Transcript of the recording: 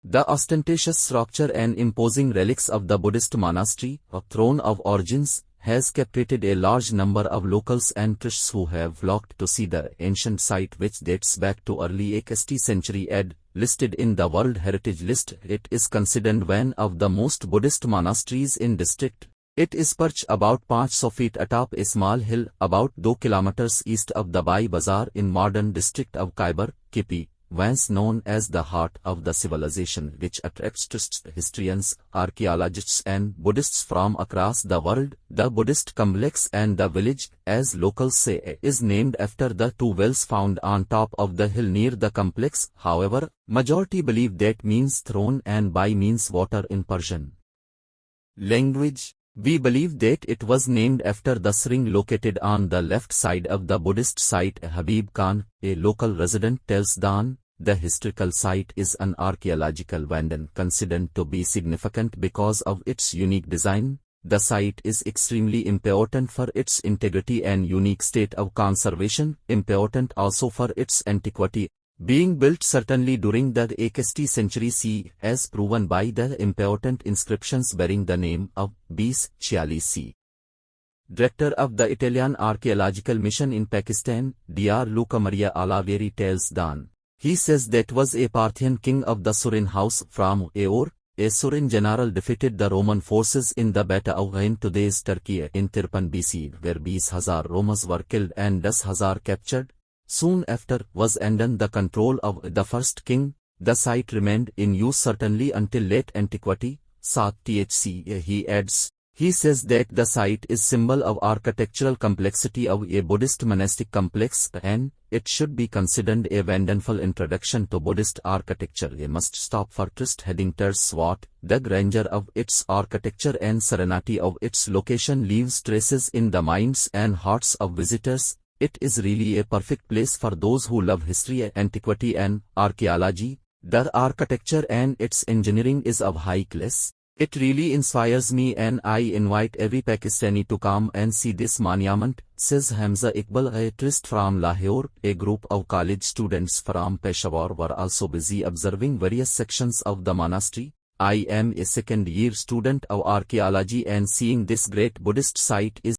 The ostentatious structure and imposing relics of the Buddhist monastery, a throne of origins, has captivated a large number of locals and tourists who have flocked to see the ancient site, which dates back to early 8th century AD. Listed in the World Heritage List, it is considered one of the most Buddhist monasteries in district. It is perched about 500 feet atop a small hill about 2 kilometers east of the Bahi Bazaar in modern district of Khyber, KP, once known as the heart of the civilization, which attracts tourists, historians, archaeologists and Buddhists from across the world. The Buddhist complex and the village, as locals say, is named after the 2 wells found on top of the hill near the complex. However, majority believe that means throne and Bahi means water in Persian language. We believe that it was named after the spring located on the left side of the Buddhist site. Habib Khan, a local resident, tells Dan, the historical site is an archaeological wonder considered to be significant because of its unique design. The site is extremely important for its integrity and unique state of conservation, important also for its antiquity, being built certainly during the 8th century CE, as proven by the important inscriptions bearing the name of Bis Chialisi. Director of the Italian Archaeological Mission in Pakistan, Dr. Luca Maria Alaveri, tells Dan. He says that was a Parthian king of the Surin house from Aur. A Surin general defeated the Roman forces in the Battle of Ain, today's Turkey, in 13 BC, where 20,000 Romans were killed and 10,000 captured. Soon after was ended the control of the first king. The site remained in use certainly until late antiquity. Thc, he adds. He says that the site is symbol of architectural complexity of a Buddhist monastic complex, and it should be considered a wonderful introduction to Buddhist architecture. A must-stop for tourist heading towards Swat. The grandeur of its architecture and serenity of its location leaves traces in the minds and hearts of visitors. It is really a perfect place for those who love history, antiquity and archaeology. The architecture and its engineering is of high class. It really inspires me and I invite every Pakistani to come and see this monument, says Hamza Iqbal, a tourist from Lahore. A group of college students from Peshawar were also busy observing various sections of the monastery. I am a second-year student of archaeology and seeing this great Buddhist site is